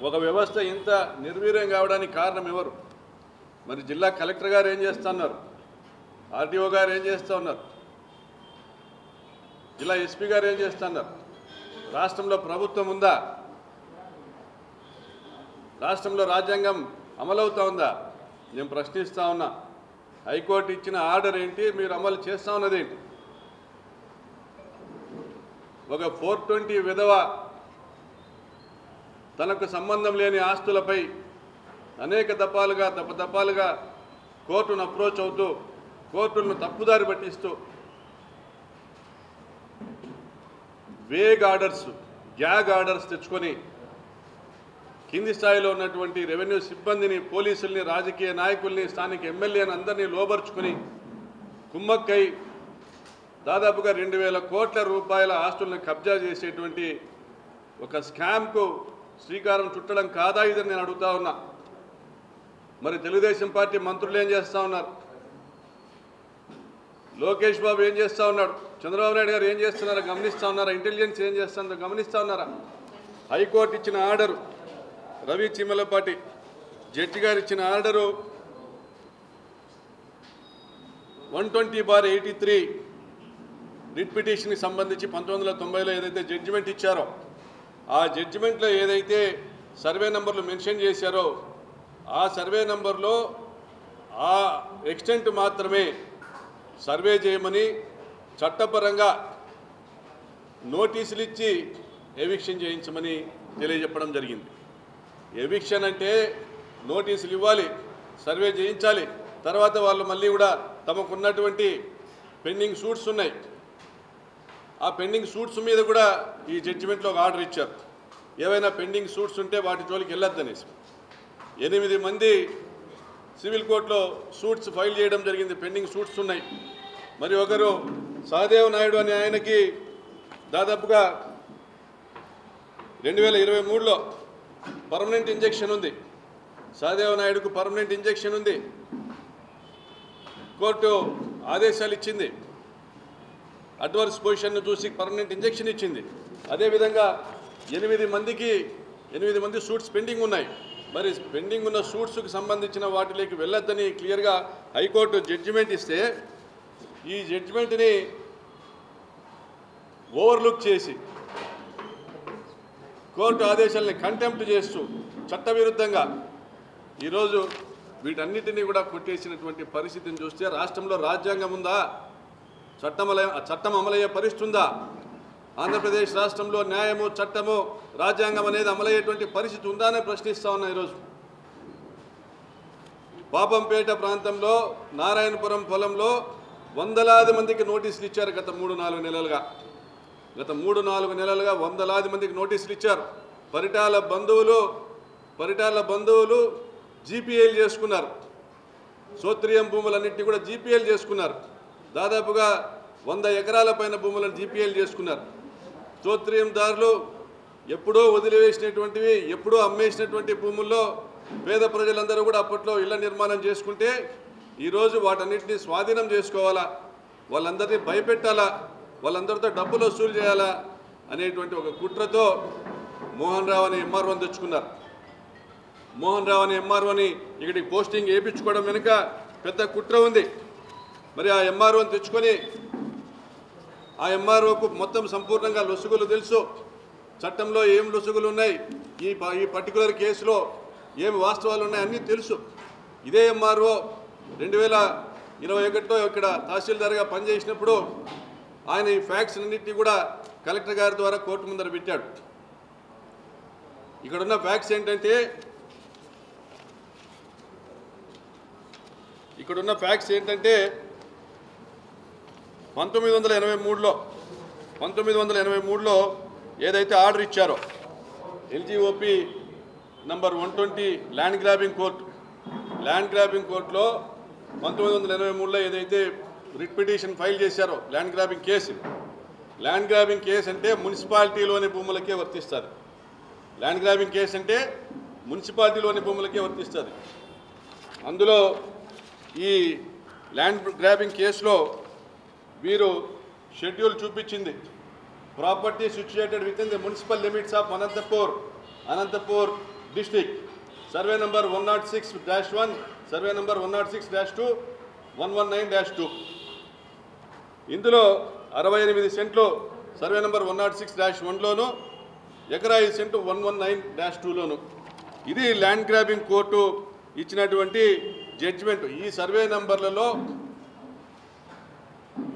ఒక వ్యవస్థ ఇంత నిర్వీర్యం కావడానికి కారణం ఎవరు? మరి జిల్లా కలెక్టర్ గారు ఏం చేస్తున్నారు? ఆర్డీఓ గారు ఏం చేస్తూ ఉన్నారు? జిల్లా ఎస్పీ గారు ఏం చేస్తున్నారు? రాష్ట్రంలో ప్రభుత్వం ఉందా? రాష్ట్రంలో రాజ్యాంగం అమలవుతా ఉందా? నేను ప్రశ్నిస్తూ ఉన్నా. హైకోర్టు ఇచ్చిన ఆర్డర్ ఏంటి? మీరు అమలు చేస్తూ ఉన్నది ఏంటి? ఒక 420 విధవ తనకు సంబంధం లేని ఆస్తులపై అనేక దఫాలుగా కోర్టును అప్రోచ్ అవుతూ కోర్టులను తప్పుదారి పట్టిస్తూ గ్యాగ్ ఆర్డర్స్ తెచ్చుకొని కింది స్థాయిలో ఉన్నటువంటి రెవెన్యూ సిబ్బందిని, పోలీసుల్ని, రాజకీయ నాయకుల్ని, స్థానిక ఎమ్మెల్యేని అందరినీ లోబర్చుకుని కుమ్మక్కై దాదాపుగా 2000 కోట్ల రూపాయల ఆస్తులను కబ్జా చేసేటువంటి ఒక స్కామ్కు శ్రీకారం చుట్టడం కాదా ఇదని నేను అడుగుతా ఉన్నా. మరి తెలుగుదేశం పార్టీ మంత్రులు ఏం చేస్తూ ఉన్నారు? లోకేష్ బాబు ఏం చేస్తూ ఉన్నాడు? చంద్రబాబు నాయుడు గారు ఏం చేస్తున్నారో గమనిస్తూ ఉన్నారా? ఇంటెలిజెన్స్ ఏం చేస్తుందో గమనిస్తూ ఉన్నారా? హైకోర్టు ఇచ్చిన ఆర్డరు, రవి చిమ్మలపాటి జడ్జి గారు ఇచ్చిన ఆర్డరు 120/83 రిట్ పిటిషన్కి సంబంధించి 1990లో ఏదైతే జడ్జిమెంట్ ఇచ్చారో ఆ జడ్జిమెంట్లో ఏదైతే సర్వే నెంబర్లు మెన్షన్ చేశారో ఆ సర్వే నెంబర్లో ఆ ఎక్స్టెంట్ మాత్రమే సర్వే చేయమని చట్టపరంగా నోటీసులు ఇచ్చి ఎవిక్షన్ చేయించమని తెలియజెప్పడం జరిగింది. ఎవిక్షన్ అంటే నోటీసులు ఇవ్వాలి, సర్వే చేయించాలి, తర్వాత వాళ్ళు మళ్ళీ కూడా తమకున్నటువంటి పెండింగ్ సూట్స్ ఉన్నాయి, ఆ పెండింగ్ సూట్స్ మీద కూడా ఈ జడ్జిమెంట్లో ఒక ఆర్డర్ ఇచ్చారు. ఏవైనా పెండింగ్ సూట్స్ ఉంటే వాటి జోలికి వెళ్ళొద్దనేసి 8 మంది సివిల్ కోర్టులో సూట్స్ ఫైల్ చేయడం జరిగింది. పెండింగ్ సూట్స్ ఉన్నాయి. మరి ఒకరు సహదేవ్ నాయుడు అనే ఆయనకి దాదాపుగా 2023లో పర్మనెంట్ ఇంజెక్షన్ ఉంది. సహదేవ్ నాయుడుకు పర్మనెంట్ ఇంజెక్షన్ ఉంది. కోర్టు ఆదేశాలు ఇచ్చింది, అడ్వర్స్ పొజిషన్ను చూసి పర్మనెంట్ ఇంజెక్షన్ ఇచ్చింది. అదేవిధంగా 8 మంది సూట్స్ పెండింగ్ ఉన్నాయి. మరి పెండింగ్ ఉన్న సూట్స్కి సంబంధించిన వాటిలోకి వెళ్ళొద్దని క్లియర్గా హైకోర్టు జడ్జిమెంట్ ఇస్తే ఈ జడ్జిమెంట్ని ఓవర్లుక్ చేసి కోర్టు ఆదేశాలని కంటెంప్ట్ చేస్తూ చట్టవిరుద్ధంగా ఈరోజు వీటన్నిటినీ కూడా కొట్టేసినటువంటి పరిస్థితిని చూస్తే రాష్ట్రంలో రాజ్యాంగం ఉందా? చట్టం అమలయ్యే పరిస్థితి ఉందా? ఆంధ్రప్రదేశ్ రాష్ట్రంలో న్యాయము, చట్టము, రాజ్యాంగం అనేది అమలయ్యేటువంటి పరిస్థితి ఉందా అని ప్రశ్నిస్తా ఉన్నా. ఈరోజు పాపంపేట ప్రాంతంలో నారాయణపురం పొలంలో వందలాది మందికి నోటీసులు ఇచ్చారు. గత 3-4 నెలలుగా వందలాది మందికి నోటీసులు ఇచ్చారు. పరిటాల బంధువులు జీపీఎల్ చేసుకున్నారు. సోత్రియం భూములన్నింటినీ కూడా జీపీఎల్ చేసుకున్నారు. దాదాపుగా 100 ఎకరాల పైన భూములను జీపీఎల్ చేసుకున్నారు. సోత్రియందారులు ఎప్పుడో వదిలివేసినటువంటివి, ఎప్పుడో అమ్మేసినటువంటి భూముల్లో పేద ప్రజలందరూ కూడా అప్పట్లో ఇళ్ల నిర్మాణం చేసుకుంటే ఈరోజు వాటన్నిటిని స్వాధీనం చేసుకోవాలా, వాళ్ళందరినీ భయపెట్టాలా, వాళ్ళందరితో డబ్బులు వసూలు చేయాలా అనేటువంటి ఒక కుట్రతో మోహన్ రావు అనే ఎంఆర్ఓని తెచ్చుకున్నారు. మోహన్ రావు అనే ఎంఆర్ఓని ఇక్కడికి పోస్టింగ్ వేయించుకోవడం వెనుక పెద్ద కుట్ర ఉంది. మరి ఆ ఎంఆర్ఓని తెచ్చుకొని ఆ ఎంఆర్ఓకు మొత్తం సంపూర్ణంగా లొసుగులు తెలుసు. చట్టంలో ఏం లొసుగులు ఉన్నాయి, ఈ పర్టికులర్ కేసులో ఏం వాస్తవాలు ఉన్నాయి అన్నీ తెలుసు. ఇదే ఎంఆర్ఓ 2021లో ఇక్కడ తహసీల్దార్గా పనిచేసినప్పుడు ఆయన ఈ ఫ్యాక్ట్స్ అన్నింటినీ కూడా కలెక్టర్ గారి ద్వారా కోర్టు ముందర పెట్టాడు. ఇక్కడున్న ఫ్యాక్ట్స్ ఏంటంటే 1983లో ఏదైతే ఆర్డర్ ఇచ్చారో ఎల్జీఓపీ నంబర్ 120 ల్యాండ్ గ్రాబింగ్ కోర్టులో 1983లో ఏదైతే రిట్ పిటిషన్ ఫైల్ చేశారో ల్యాండ్ గ్రాబింగ్ కేసు అంటే మున్సిపాలిటీలోని భూములకే వర్తిస్తుంది. అందులో ఈ ల్యాండ్ గ్రాబింగ్ కేసులో వీరు షెడ్యూల్ చూపించింది. Property situated with in the municipal limits of Anantapur district, survey number 106-1, survey number 106-2, 119-2. ఇందులో 68 సెంట్లు సర్వే నంబర్ 106-1లోను, ఎకరా 5 సెంట్లు 119-2లోను. ఇది ల్యాండ్ గ్రాబింగ్ కోర్టు ఇచ్చినటువంటి జడ్జిమెంట్. ఈ సర్వే నంబర్లలో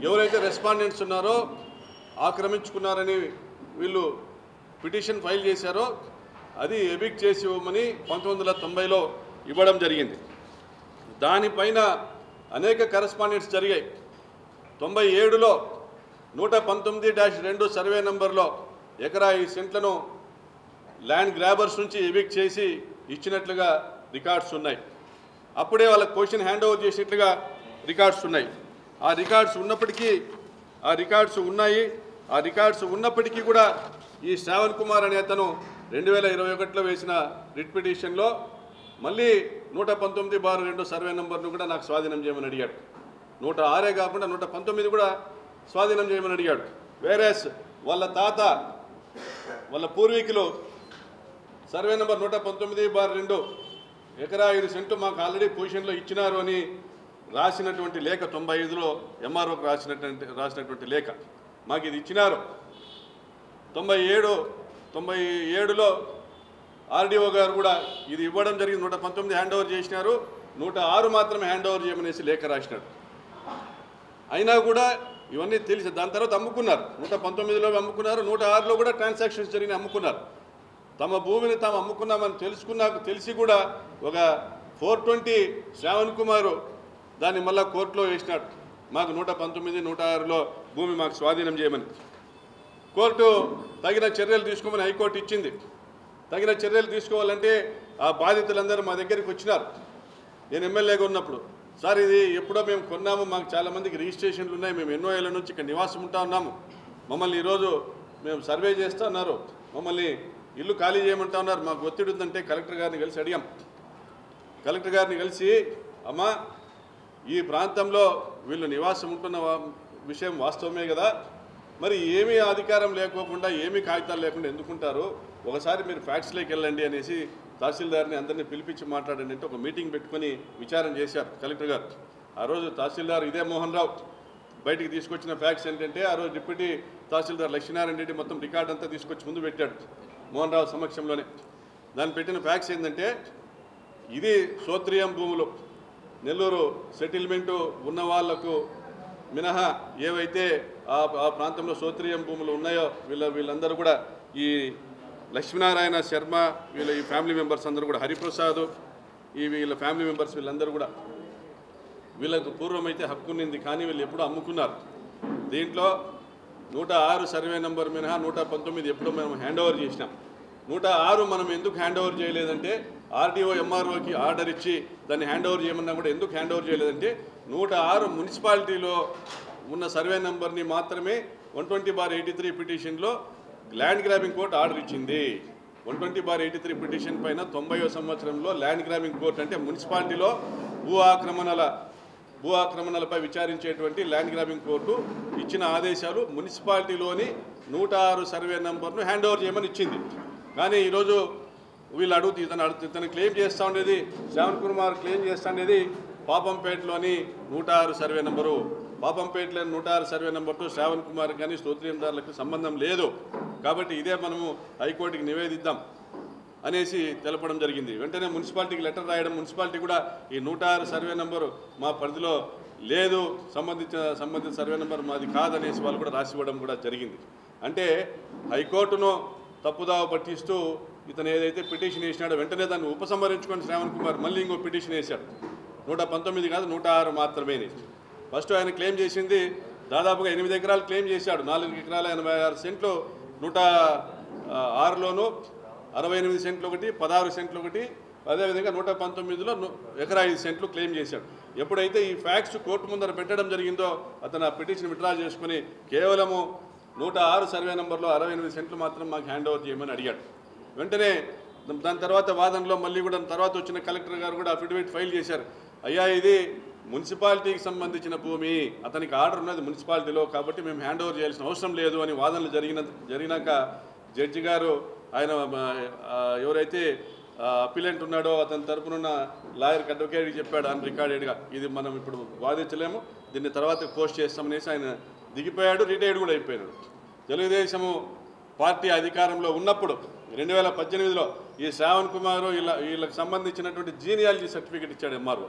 ఎవరైతే రెస్పాండెంట్స్ ఉన్నారో, ఆక్రమించుకున్నారని వీళ్ళు పిటిషన్ ఫైల్ చేశారో అది ఎవిక్ట్ చేసి ఇవ్వమని 1990లో ఇవ్వడం జరిగింది. దానిపైన అనేక కరెస్పాండెంట్స్ జరిగాయి. 97లో 119-2 సర్వే నంబర్లో ఎకరా 5 సెంట్లను ల్యాండ్ గ్రాబర్స్ నుంచి ఎవిక్ట్ చేసి ఇచ్చినట్లుగా రికార్డ్స్ ఉన్నాయి. అప్పుడే వాళ్ళకి క్వశ్చన్ హ్యాండ్ ఓవర్ చేసినట్లుగా రికార్డ్స్ ఉన్నాయి. ఆ రికార్డ్స్ ఉన్నప్పటికీ కూడా ఈ శ్రావణ్ కుమార్ అనే అతను 2021లో వేసిన రిట్ పిటిషన్లో మళ్ళీ 119/2 సర్వే నంబర్ను కూడా నాకు స్వాధీనం చేయమని అడిగాడు. 106 కాకుండా 119 కూడా స్వాధీనం చేయమని అడిగాడు. వేరేస్ వాళ్ళ తాత, వాళ్ళ పూర్వీకులు సర్వే నంబర్ 119/2 ఎకరా 5 సెంట్లు మాకు ఆల్రెడీ పొజిషన్లో ఇచ్చినారు అని రాసినటువంటి లేఖ 95లో ఎంఆర్ఓకి రాసినటువంటి లేఖ మాకు ఇది ఇచ్చినారు. 97లో ఆర్డీఓ గారు కూడా ఇది ఇవ్వడం జరిగింది. 119 హ్యాండ్ ఓవర్ చేసినారు, 106 మాత్రమే హ్యాండ్ ఓవర్ చేయమనేసి లేఖ రాసినాడు. అయినా కూడా ఇవన్నీ తెలిసి దాని తర్వాత అమ్ముకున్నారు. 119లో అమ్ముకున్నారు, 106లో కూడా ట్రాన్సాక్షన్స్ జరిగిన అమ్ముకున్నారు. తమ భూమిని తాము అమ్ముకున్నామని తెలిసి కూడా ఒక 420 శ్రావణ్ కుమారు దాన్ని మళ్ళా కోర్టులో వేసినాడు. మాకు 119, 106లో భూమి మాకు స్వాధీనం చేయమని. కోర్టు తగిన చర్యలు తీసుకోమని హైకోర్టు ఇచ్చింది. తగిన చర్యలు తీసుకోవాలంటే ఆ బాధితులందరూ మా దగ్గరికి వచ్చినారు. నేను ఎమ్మెల్యేగా ఉన్నప్పుడు, సార్ ఇది ఎప్పుడో మేము కొన్నాము, మాకు చాలామందికి రిజిస్ట్రేషన్లు ఉన్నాయి, మేము ఎన్నో ఏళ్ళ నుంచి ఇక్కడ నివాసం ఉంటా ఉన్నాము, మమ్మల్ని ఈరోజు మేము సర్వే చేస్తూ ఉన్నారు, మమ్మల్ని ఇల్లు ఖాళీ చేయమంటా ఉన్నారు, మాకు ఒత్తిడి ఉందంటే కలెక్టర్ గారిని కలిసి అడిగాం. కలెక్టర్ గారిని కలిసి, అమ్మా ఈ ప్రాంతంలో వీళ్ళు నివాసం ఉంటున్న విషయం వాస్తవమే కదా, మరి ఏమీ అధికారం లేకోకుండా ఏమీ కాగితాలు లేకుండా ఎందుకుంటారు, ఒకసారి మీరు ఫ్యాక్ట్స్లోకి వెళ్ళండి అనేసి తహసీల్దార్ని అందరినీ పిలిపించి మాట్లాడండి అంటే ఒక మీటింగ్ పెట్టుకొని విచారణ చేశారు కలెక్టర్ గారు. ఆ రోజు తహసీల్దార్ ఇదే మోహన్ రావు బయటికి తీసుకొచ్చిన ఫ్యాక్ట్స్ ఏంటంటే, ఆ రోజు డిప్యూటీ తహసీల్దార్ లక్ష్మీనారాయణ రెడ్డి మొత్తం రికార్డ్ అంతా తీసుకొచ్చి ముందు పెట్టాడు మోహన్ రావు సమక్షంలోనే. దాన్ని పెట్టిన ఫ్యాక్ట్స్ ఏంటంటే, ఇది సోత్రియం భూములు, నెల్లూరు సెటిల్మెంటు ఉన్న వాళ్లకు మినహా ఏవైతే ఆ ప్రాంతంలో సోత్రియం భూములు ఉన్నాయో వీళ్ళందరూ కూడా, ఈ లక్ష్మీనారాయణ శర్మ వీళ్ళ ఈ ఫ్యామిలీ మెంబర్స్ అందరూ కూడా, హరిప్రసాద్ వీళ్ళ ఫ్యామిలీ మెంబర్స్ వీళ్ళందరూ కూడా, వీళ్ళకు పూర్వమైతే హక్కు ఉన్నింది కానీ వీళ్ళు ఎప్పుడూ అమ్ముకున్నారు. దీంట్లో 106 సర్వే నెంబర్ మినహా 119 ఎప్పుడో మనం హ్యాండ్ ఓవర్ చేసినాం. 106 మనం ఎందుకు హ్యాండ్ ఓవర్ చేయలేదంటే, ఆర్డీఓ ఎంఆర్ఓకి ఆర్డర్ ఇచ్చి దాన్ని హ్యాండ్ ఓవర్ చేయమన్నా కూడా ఎందుకు హ్యాండ్ ఓవర్ చేయలేదంటే, 106 మున్సిపాలిటీలో ఉన్న సర్వే నెంబర్ని మాత్రమే 120/83 పిటిషన్లో ల్యాండ్ గ్రాబింగ్ కోర్టు ఆర్డర్ ఇచ్చింది. 120/83 పిటిషన్ పైన 90వ సంవత్సరంలో ల్యాండ్ గ్రాబింగ్ కోర్టు అంటే మున్సిపాలిటీలో భూ ఆక్రమణలపై విచారించేటువంటి ల్యాండ్ గ్రాబింగ్ కోర్టు ఇచ్చిన ఆదేశాలు మున్సిపాలిటీలోని 106 సర్వే నెంబర్ను హ్యాండ్ ఓవర్ చేయమని ఇచ్చింది. కానీ ఈరోజు వీళ్ళు ఇతను క్లెయిమ్ చేస్తూ ఉండేది, శ్రావణ్ కుమార్ క్లెయిమ్ చేస్తూ ఉండేది పాపంపేటలోని 106 సర్వే నెంబరు. పాపంపేటలోని 106 సర్వే నెంబర్తో శ్రావణ్ కుమార్ కానీ స్తోత్రియందారులకు సంబంధం లేదు, కాబట్టి ఇదే మనము హైకోర్టుకి నివేదిద్దాం అనేసి తెలపడం జరిగింది. వెంటనే మున్సిపాలిటీకి లెటర్ రాయడం, మున్సిపాలిటీ కూడా ఈ 106 సర్వే నెంబరు మా పరిధిలో లేదు, సంబంధిత సర్వే నెంబర్ మాది కాదనేసి వాళ్ళు కూడా రాసివ్వడం కూడా జరిగింది. అంటే హైకోర్టును తప్పుదావ పట్టిస్తూ ఇతను ఏదైతే పిటిషన్ వేసినాడో వెంటనే దాన్ని ఉపసంహరించుకొని శ్రావణ్ కుమార్ మళ్ళీ ఇంకో పిటిషన్ వేశాడు. 119 కాదు 106 మాత్రమే. ఫస్ట్ ఆయన క్లెయిమ్ చేసింది దాదాపుగా 8 ఎకరాలు క్లెయిమ్ చేశాడు. 4 ఎకరాల 86 సెంట్లు 106లోను, 68 సెంట్లు ఒకటి, 16 సెంట్లు ఒకటి, అదేవిధంగా 119లో ఎకరా 5 సెంట్లు క్లెయిమ్ చేశాడు. ఎప్పుడైతే ఈ ఫ్యాక్ట్స్ కోర్టు ముందర పెట్టడం జరిగిందో అతను ఆ పిటిషన్ విత్డ్రా చేసుకుని కేవలము 106 సర్వే నెంబర్లో 68 సెంట్లు మాత్రం మాకు హ్యాండ్ ఓవర్ చేయమని అడిగాడు. వెంటనే దాని తర్వాత వాదనలో మళ్ళీ కూడా తర్వాత వచ్చిన కలెక్టర్ గారు కూడా అఫిడవిట్ ఫైల్ చేశారు. అయ్యా ఇది మున్సిపాలిటీకి సంబంధించిన భూమి, అతనికి ఆర్డర్ ఉన్నది మున్సిపాలిటీలో, కాబట్టి మేము హ్యాండ్ ఓవర్ చేయాల్సిన అవసరం లేదు అని వాదనలు జరిగినాక జడ్జి గారు ఆయన ఎవరైతే అపిలెంట్ ఉన్నాడో అతని తరపునున్న లాయర్కి అడ్వకేట్కి చెప్పాడు ఆన్ రికార్డెడ్గా, ఇది మనం ఇప్పుడు వాదించలేము, దీన్ని తర్వాత పోస్ట్ చేస్తామనేసి ఆయన దిగిపోయాడు, రిటైర్డ్ కూడా అయిపోయాడు. తెలుగుదేశము పార్టీ అధికారంలో ఉన్నప్పుడు 2018లో ఈ శ్రావణ్ కుమార్ వీళ్ళకి సంబంధించినటువంటి జీనియాలజీ సర్టిఫికేట్ ఇచ్చాడు ఎంఆర్ఓ.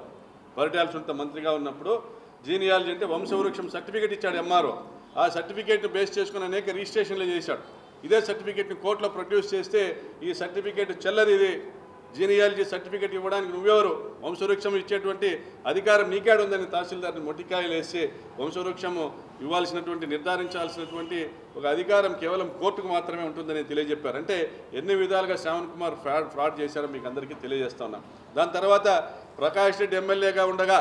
పరిటాల సునీత మంత్రిగా ఉన్నప్పుడు జీనియాలజీ అంటే వంశవృక్షం సర్టిఫికేట్ ఇచ్చాడు ఎంఆర్ఓ. ఆ సర్టిఫికేట్ను బేస్ చేసుకుని అనేక రిజిస్ట్రేషన్లు చేశాడు. ఇదే సర్టిఫికేట్ని కోర్టులో ప్రొడ్యూస్ చేస్తే ఈ సర్టిఫికేట్ చెల్లది, ఇది జీనియాలజీ సర్టిఫికేట్ ఇవ్వడానికి నువ్వెవరు, వంశవృక్షం ఇచ్చేటువంటి అధికారం నీకేడు ఉందని తహసీల్దార్ని మొట్టికాయలు వేసి వంశవృక్షము ఇవ్వాల్సినటువంటి నిర్ధారించాల్సినటువంటి ఒక అధికారం కేవలం కోర్టుకు మాత్రమే ఉంటుందని తెలియజెప్పారు. అంటే ఎన్ని విధాలుగా శ్రావణ్ కుమార్ ఫ్రాడ్ చేశారో మీకు అందరికీ తెలియజేస్తా ఉన్నాం. దాని తర్వాత ప్రకాష్ రెడ్డి ఎమ్మెల్యేగా ఉండగా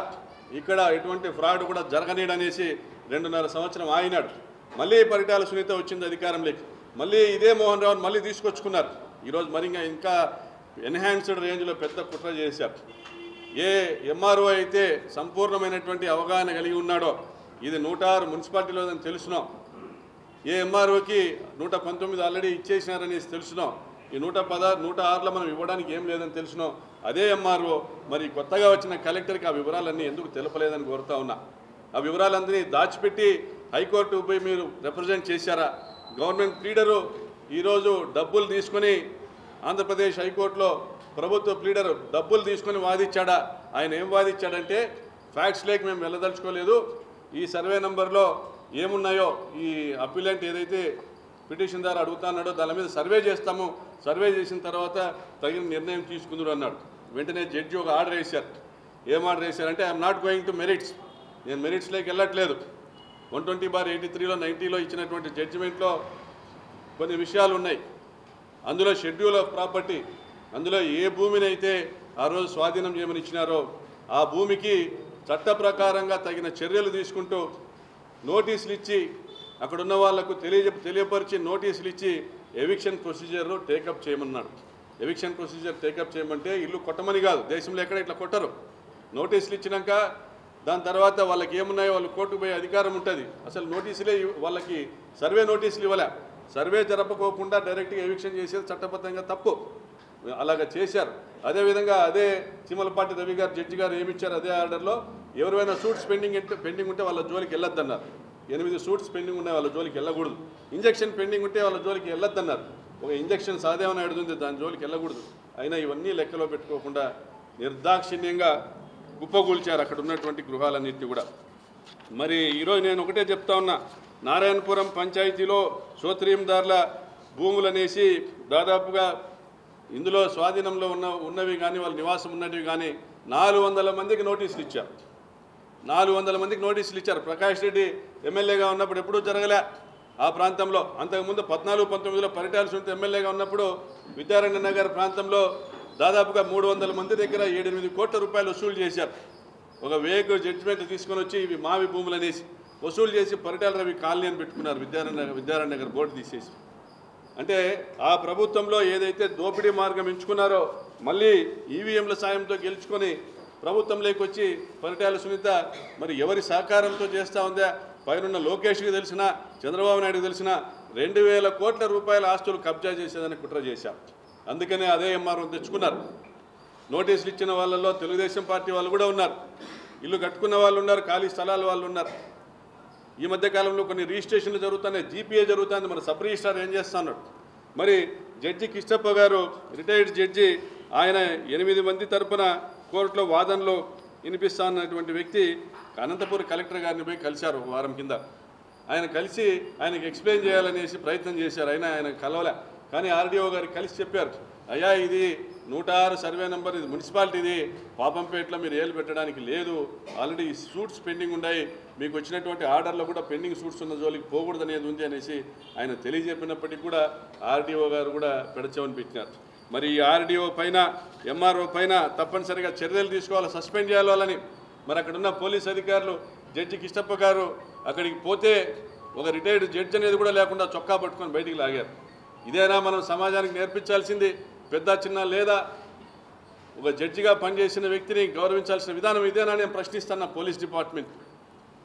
ఇక్కడ ఎటువంటి ఫ్రాడ్ కూడా జరగనీడనేసి 2.5 సంవత్సరం ఆగినాడు. మళ్ళీ పరిటాల సునీత వచ్చింది అధికారంలోకి, మళ్ళీ ఇదే మోహన్ రావుని మళ్ళీ తీసుకొచ్చుకున్నారు. ఈరోజు మరి ఇంకా ఎన్హాన్స్డ్ రేంజ్లో పెద్ద కుట్ర చేశారు. ఏ ఎంఆర్ఓ అయితే సంపూర్ణమైనటువంటి అవగాహన కలిగి ఉన్నాడో, ఇది 106 మున్సిపాలిటీలో తెలుసునో, ఏ ఎంఆర్ఓకి 119 ఆల్రెడీ ఇచ్చేసినారనేసి తెలుసునో, ఈ 106లో మనం ఇవ్వడానికి ఏం లేదని తెలుసునో, అదే ఎంఆర్ఓ మరి కొత్తగా వచ్చిన కలెక్టర్కి ఆ వివరాలన్నీ ఎందుకు తెలపలేదని కోరుతా ఉన్నా. ఆ వివరాలన్నీ దాచిపెట్టి హైకోర్టుకు పోయి మీరు రిప్రజెంట్ చేశారా? గవర్నమెంట్ ప్లీడరు ఈరోజు డబ్బులు తీసుకొని ఆంధ్రప్రదేశ్ హైకోర్టులో ప్రభుత్వ ప్లీడరు డబ్బులు తీసుకొని వాదించాడా? ఆయన ఏం వాదించాడంటే, ఫ్యాక్ట్స్ లేక మేము వెళ్ళదలుచుకోలేదు, ఈ సర్వే నెంబర్లో ఏమున్నాయో ఈ అపిలెంట్ ఏదైతే పిటిషన్ ద్వారా అడుగుతున్నాడో దాని మీద సర్వే చేస్తాము, సర్వే చేసిన తర్వాత తగిన నిర్ణయం తీసుకుందురు అన్నాడు. వెంటనే జడ్జి ఒక ఆర్డర్ వేశారు. ఏం ఆర్డర్ వేశారంటే, I'm not going to merits, నేను మెరిట్స్లోకి వెళ్ళట్లేదు. 120/83లో 90లో ఇచ్చినటువంటి జడ్జిమెంట్లో కొన్ని విషయాలు ఉన్నాయి. అందులో షెడ్యూల్ ఆఫ్ ప్రాపర్టీ, అందులో ఏ భూమిని అయితే ఆ రోజు స్వాధీనం చేయమని ఇచ్చినారో ఆ భూమికి చట్ట ప్రకారంగా తగిన చర్యలు తీసుకుంటూ నోటీసులు ఇచ్చి అక్కడ ఉన్న వాళ్లకు తెలియపరిచి నోటీసులు ఇచ్చి ఎవిక్షన్ ప్రొసీజర్ టేకప్ చేయమన్నాడు. ఎవిక్షన్ ప్రొసీజర్ టేకప్ చేయమంటే ఇల్లు కొట్టమని కాదు, దేశంలో ఎక్కడ ఇట్లా కొట్టరు. నోటీసులు ఇచ్చినాక దాని తర్వాత వాళ్ళకి ఏమున్నాయో వాళ్ళు కోర్టుకు పోయే అధికారం ఉంటుంది. అసలు నోటీసులే వాళ్ళకి సర్వే నోటీసులు ఇవ్వలే, సర్వే జరపకోకుండా డైరెక్ట్గా ఎవిక్షన్ చేసేది చట్టబద్ధంగా తప్పు. అలాగ చేశారు. అదేవిధంగా అదే చిమ్మలపాటి రవి గారు జడ్జి గారు ఏమిచ్చారు, అదే ఆర్డర్లో ఎవరైనా సూట్స్ పెండింగ్ ఉంటే వాళ్ళ జోలికి వెళ్ళొద్దన్నారు. 8 సూట్స్ పెండింగ్ ఉన్నాయి, వాళ్ళ జోలికి వెళ్ళకూడదు. ఇంజక్షన్ పెండింగ్ ఉంటే వాళ్ళ జోలికి వెళ్ళొద్దన్నారు. ఒక ఇంజక్షన్ సాధ్యమని అడుగుతుంది, దాని జోలికి వెళ్ళకూడదు. అయినా ఇవన్నీ లెక్కలో పెట్టుకోకుండా నిర్దాక్షిణ్యంగా కుప్పగూల్చారు అక్కడ ఉన్నటువంటి గృహాలన్నింటినీ కూడా. మరి ఈరోజు నేను ఒకటే చెప్తా ఉన్నా, నారాయణపురం పంచాయతీలో సోత్రియందారుల భూములనేసి దాదాపుగా ఇందులో స్వాధీనంలో ఉన్నవి కానీ వాళ్ళ నివాసం ఉన్నవి కానీ 400 మందికి నోటీసులు ఇచ్చారు. 400 మందికి నోటీసులు ఇచ్చారు. ప్రకాష్ రెడ్డి ఎమ్మెల్యేగా ఉన్నప్పుడు ఎప్పుడూ జరగలే ఆ ప్రాంతంలో. అంతకుముందు 14-19లో పరిటాల సునీత ఎమ్మెల్యేగా ఉన్నప్పుడు విద్యారణ్య నగర్ ప్రాంతంలో దాదాపుగా 300 మంది దగ్గర 7-8 కోట్ల రూపాయలు వసూలు చేశారు. ఒక వేగ్ జడ్జిమెంట్ తీసుకొని వచ్చి ఇవి మావి భూములు అనేసి వసూలు చేసి పరిటాల రవి కాలనీ అని పెట్టుకున్నారు, విద్యారణ్య నగర్ బోర్డు తీసేసి. అంటే ఆ ప్రభుత్వంలో ఏదైతే దోపిడీ మార్గం ఎంచుకున్నారో మళ్ళీ ఈవీఎంల సాయంతో గెలుచుకొని ప్రభుత్వంలోకి వచ్చి పరిటాల సునీత మరి ఎవరి సహకారంతో చేస్తూ ఉందా? పైనున్న లోకేష్కి తెలిసినా చంద్రబాబు నాయుడుకి తెలిసినా 2000 కోట్ల రూపాయల ఆస్తులు కబ్జా చేసేదని కుట్ర చేశారు. అందుకనే అదే ఎంఆర్ఓ తెచ్చుకున్నారు. నోటీసులు ఇచ్చిన వాళ్ళల్లో తెలుగుదేశం పార్టీ వాళ్ళు కూడా ఉన్నారు, ఇల్లు కట్టుకున్న వాళ్ళు ఉన్నారు, ఖాళీ స్థలాల వాళ్ళు ఉన్నారు. ఈ మధ్యకాలంలో కొన్ని రిజిస్ట్రేషన్లు జరుగుతున్నాయి, జీపీఏ జరుగుతుంది. మన సబ్ రిజిస్ట్రార్ ఏం చేస్తున్నాడు? మరి జడ్జి కిష్టప్ప గారు రిటైర్డ్ జడ్జి, ఆయన 8 మంది తరపున కోర్టులో వాదనలో వినిపిస్తా ఉన్నటువంటి వ్యక్తి అనంతపురం కలెక్టర్ గారిని పోయి కలిశారు ఒక వారం కింద. ఆయన కలిసి ఆయనకి ఎక్స్ప్లెయిన్ చేయాలనేసి ప్రయత్నం చేశారు. ఆయన కలవలే, కానీ ఆర్డీఓ గారికి కలిసి చెప్పారు, అయ్యా ఇది 106 సర్వే నెంబర్, ఇది మున్సిపాలిటీది, పాపంపేటలో మీరు ఏలు పెట్టడానికి లేదు, ఆల్రెడీ సూట్స్ పెండింగ్ ఉన్నాయి, మీకు వచ్చినటువంటి ఆర్డర్లో కూడా పెండింగ్ సూట్స్ ఉన్న జోలికి పోకూడదు అనేది ఉంది అనేసి ఆయన తెలియజెప్పినప్పటికీ కూడా ఆర్డీఓ గారు కూడా పెడచవని పెట్టినారు. మరి ఈ ఆర్డీఓ పైన ఎంఆర్ఓ పైన తప్పనిసరిగా చర్యలు తీసుకోవాలి, సస్పెండ్ చేయాలి వాళ్ళని. మరి అక్కడున్న పోలీస్ అధికారులు జడ్జి కిష్టప్ప గారు అక్కడికి పోతే ఒక రిటైర్డ్ జడ్జి అనేది కూడా లేకుండా చొక్కా పట్టుకొని బయటికి లాగారు. ఇదేనా మనం సమాజానికి నేర్పించాల్సింది? పెద్ద చిన్న లేదా? ఒక జడ్జిగా పనిచేసిన వ్యక్తిని గౌరవించాల్సిన విధానం ఇదేనా నేను ప్రశ్నిస్తున్న పోలీస్ డిపార్ట్మెంట్.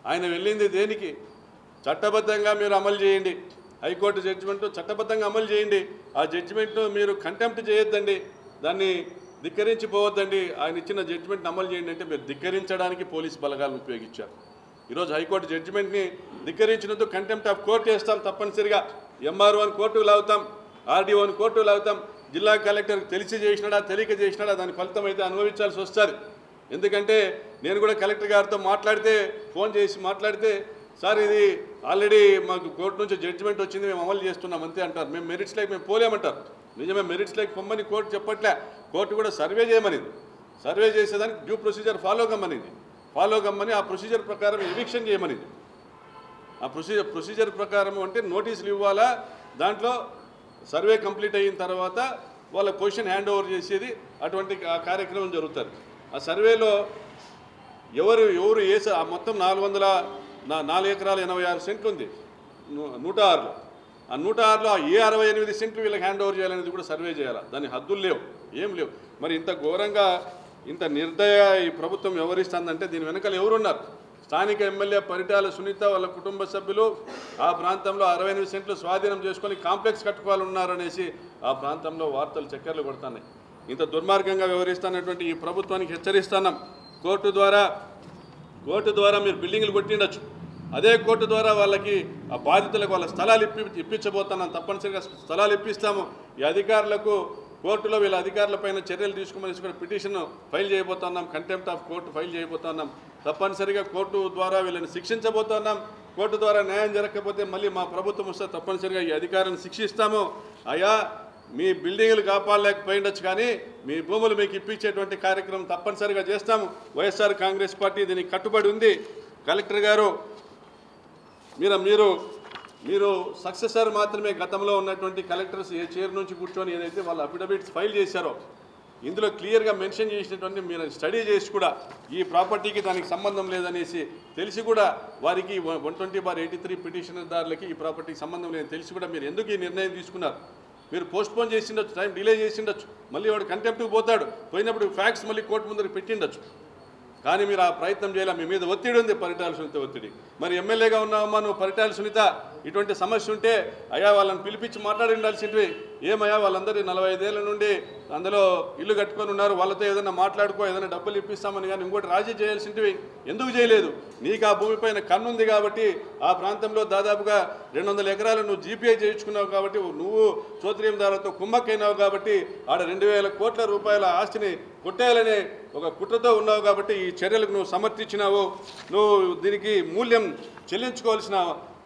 ఆయన వెళ్ళింది దేనికి? చట్టబద్ధంగా మీరు అమలు చేయండి, హైకోర్టు జడ్జిమెంట్ చట్టబద్ధంగా అమలు చేయండి. ఆ జడ్జిమెంట్ను మీరు కంటెంప్ట్ చేయొద్దండి, దాన్ని ధిక్కరించిపోవద్దండి, ఆయన ఇచ్చిన జడ్జిమెంట్ని అమలు చేయండి అంటే మీరు ధిక్కరించడానికి పోలీస్ బలగాలను ఉపయోగించారు. ఈరోజు హైకోర్టు జడ్జిమెంట్ని ధిక్కరించినందుకు కంటెంప్ట్ ఆఫ్ కోర్టు వేస్తాం, తప్పనిసరిగా ఎంఆర్ఓని కోర్టుకు లాగుతాం, ఆర్డీఓని కోర్టుకు లాగుతాం. జిల్లా కలెక్టర్కి తెలిసి చేసినాడా తెలియక చేసినాడా దాని ఫలితం అయితే అనుభవించాల్సి వస్తుంది. ఎందుకంటే నేను కూడా కలెక్టర్ గారితో ఫోన్ చేసి మాట్లాడితే సార్ ఇది ఆల్రెడీ మాకు కోర్టు నుంచి జడ్జిమెంట్ వచ్చింది, మేము అమలు చేస్తున్నాం అంతే అంటారు. మేము మెరిట్స్ లేక మేము పోలేమంటారు. నిజమే, మెరిట్స్ లేక పొమ్మని కోర్టు చెప్పట్లే, కోర్టు కూడా సర్వే చేయమనింది. సర్వే చేసేదానికి డ్యూ ప్రొసీజర్ ఫాలో కమ్మని ఆ ప్రొసీజర్ ప్రకారం ఎవిక్షన్ చేయమనింది. ఆ ప్రొసీజర్ ప్రకారం అంటే నోటీసులు ఇవ్వాలా, దాంట్లో సర్వే కంప్లీట్ అయిన తర్వాత వాళ్ళ పొజిషన్ హ్యాండ్ ఓవర్ చేసేది, అటువంటి కార్యక్రమం జరుగుతుంది. ఆ సర్వేలో ఎవరు మొత్తం 4 ఎకరాల 86 సెంట్లు ఉంది 106లో. ఆ 106లో ఏ 68 సెంట్లు వీళ్ళకి హ్యాండ్ ఓవర్ చేయాలనేది కూడా సర్వే చేయాలి. దాని హద్దులు లేవు, ఏం లేవు. మరి ఇంత ఘోరంగా ఇంత నిర్దయ ఈ ప్రభుత్వం వ్యవహరిస్తుందంటే దీని వెనకాల ఎవరున్నారు? స్థానిక ఎమ్మెల్యే పరిటాల సునీత వాళ్ళ కుటుంబ సభ్యులు ఆ ప్రాంతంలో 68 సెంట్లు స్వాధీనం చేసుకొని కాంప్లెక్స్ కట్టుకోవాలన్నారనేసి ఆ ప్రాంతంలో వార్తలు చక్కర్లు కొడుతున్నాయి. ఇంత దుర్మార్గంగా వ్యవహరిస్తున్నటువంటి ఈ ప్రభుత్వానికి హెచ్చరిస్తున్నాం. కోర్టు ద్వారా మీరు బిల్డింగ్లు కొట్టిండొచ్చు, అదే కోర్టు ద్వారా వాళ్ళకి ఆ బాధితులకు వాళ్ళ స్థలాలు ఇప్పించబోతున్నాం. తప్పనిసరిగా స్థలాలు ఇప్పిస్తాము. ఈ అధికారులకు కోర్టులో వీళ్ళ అధికారులపైన చర్యలు తీసుకుని పిటిషన్ ఫైల్ చేయబోతున్నాం, కంటెంప్ట్ ఆఫ్ కోర్టు ఫైల్ చేయబోతున్నాం. తప్పనిసరిగా కోర్టు ద్వారా వీళ్ళని శిక్షించబోతున్నాం. కోర్టు ద్వారా న్యాయం జరగకపోతే మళ్ళీ మా ప్రభుత్వం వస్తే తప్పనిసరిగా ఈ అధికారాన్ని శిక్షిస్తాము. అయ్యా మీ బిల్డింగ్లు కాపాడలేకపోయిండొచ్చు, కానీ మీ భూములు మీకు ఇప్పించేటువంటి కార్యక్రమం తప్పనిసరిగా చేస్తాము. వైఎస్ఆర్ కాంగ్రెస్ పార్టీ దీనికి కట్టుబడి ఉంది. కలెక్టర్ గారు మీరు సక్సెసర్ మాత్రమే. గతంలో ఉన్నటువంటి కలెక్టర్స్ ఏ చైర్ నుంచి కూర్చొని ఏదైతే వాళ్ళు అఫిడవిట్స్ ఫైల్ చేశారో ఇందులో క్లియర్గా మెన్షన్ చేసినటువంటి మీరు స్టడీ చేసి కూడా ఈ ప్రాపర్టీకి దానికి సంబంధం లేదనేసి తెలిసి కూడా వారికి 120/83 పిటిషనర్దారులకి ఈ ప్రాపర్టీకి సంబంధం లేదని తెలిసి కూడా మీరు ఎందుకు ఈ నిర్ణయం తీసుకున్నారు? మీరు పోస్ట్పోన్ చేసిండొచ్చు, టైం డిలే చేసిండొచ్చు, మళ్ళీ వాడు కంటెంప్ట్కి పోతాడు, పోయినప్పుడు ఫ్యాక్ట్స్ మళ్ళీ కోర్టు ముందరికి పెట్టిండొచ్చు. కానీ మీరు ఆ ప్రయత్నం చేయాలి. మీ మీద ఒత్తిడి ఉంది, పరిటాల సునీత ఒత్తిడి. మరి ఎమ్మెల్యేగా ఉన్నావమ్మా నువ్వు, పరిటాల సునీత ఇటువంటి సమస్య ఉంటే అయ్యా వాళ్ళని పిలిపించి మాట్లాడి ఉండాల్సింటివి. ఏమయ్యా వాళ్ళందరూ 45 ఏళ్ళ నుండి అందులో ఇల్లు కట్టుకొని ఉన్నారు, వాళ్ళతో ఏదైనా మాట్లాడుకో, ఏదైనా డబ్బులు ఇప్పిస్తామని కానీ ఇంకోటి రాజీ చేయాల్సింటివి ఎందుకు చేయలేదు? నీకు ఆ భూమిపైన కన్నుంది కాబట్టి ఆ ప్రాంతంలో దాదాపుగా 200 ఎకరాలు నువ్వు జీపీఐ చేయించుకున్నావు కాబట్టి, నువ్వు చోత్రియందారులతో కుమ్మక్కైనావు కాబట్టి ఆడ 2000 కోట్ల రూపాయల ఆస్తిని కొట్టేయాలనే ఒక కుట్రతో ఉన్నావు కాబట్టి ఈ చర్యలకు నువ్వు సమర్థించినావు. నువ్వు దీనికి మూల్యం చెల్లించుకోవాల్సిన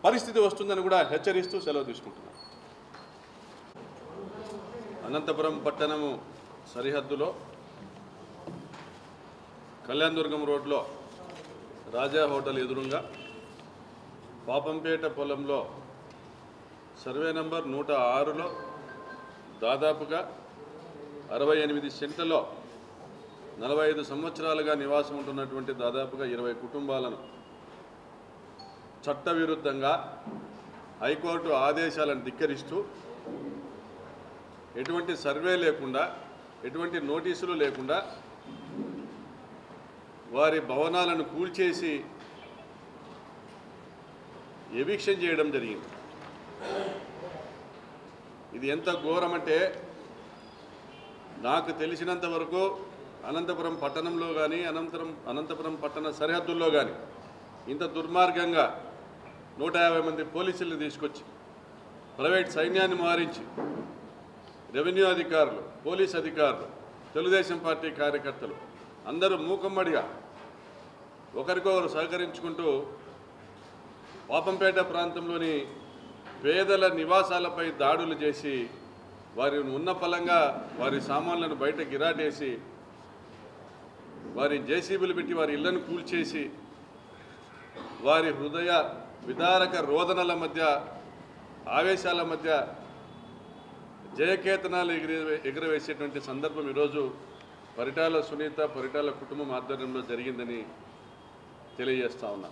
పరిస్థితి వస్తుందని కూడా హెచ్చరిస్తూ సెలవు తీసుకుంటున్నాను. అనంతపురం పట్టణము సరిహద్దులో కళ్యాణదుర్గం రోడ్లో రాజా హోటల్ ఎదురుగా పాపంపేట పొలంలో సర్వే నంబర్ 106లో దాదాపుగా 68 సెంట్లలో 45 సంవత్సరాలుగా నివాసం ఉంటున్నటువంటి దాదాపుగా 20 కుటుంబాలను చట్టవిరుద్ధంగా హైకోర్టు ఆదేశాలను ధిక్కరిస్తూ ఎటువంటి సర్వే లేకుండా, ఎటువంటి నోటీసులు లేకుండా వారి భవనాలను కూల్చేసి ఎవిక్షన్ చేయడం జరిగింది. ఇది ఎంత ఘోరమంటే నాకు తెలిసినంత వరకు అనంతపురం పట్టణంలో కానీ అనంతపురం పట్టణ సరిహద్దుల్లో కానీ ఇంత దుర్మార్గంగా 150 మంది పోలీసులను తీసుకొచ్చి ప్రైవేట్ సైన్యాన్ని మారించి రెవెన్యూ అధికారులు, పోలీస్ అధికారులు, తెలుగుదేశం పార్టీ కార్యకర్తలు అందరూ మూకమ్మడిగా ఒకరికొకరు సహకరించుకుంటూ పాపంపేట ప్రాంతంలోని పేదల నివాసాలపై దాడులు చేసి వారి ఉన్న పలంగా వారి సామాన్లను బయట గిరాటేసి వారి జేసీబీలు పెట్టి వారి ఇళ్లను కూల్చేసి వారి హృదయ విదారక రోదనల మధ్య, ఆవేశాల మధ్య జయకేతనాలు ఎగురవేసేటువంటి సందర్భం ఈరోజు పరిటాల సునీత, పరిటాల కుటుంబం ఆధ్వర్యంలో జరిగిందని తెలియజేస్తా ఉన్నా.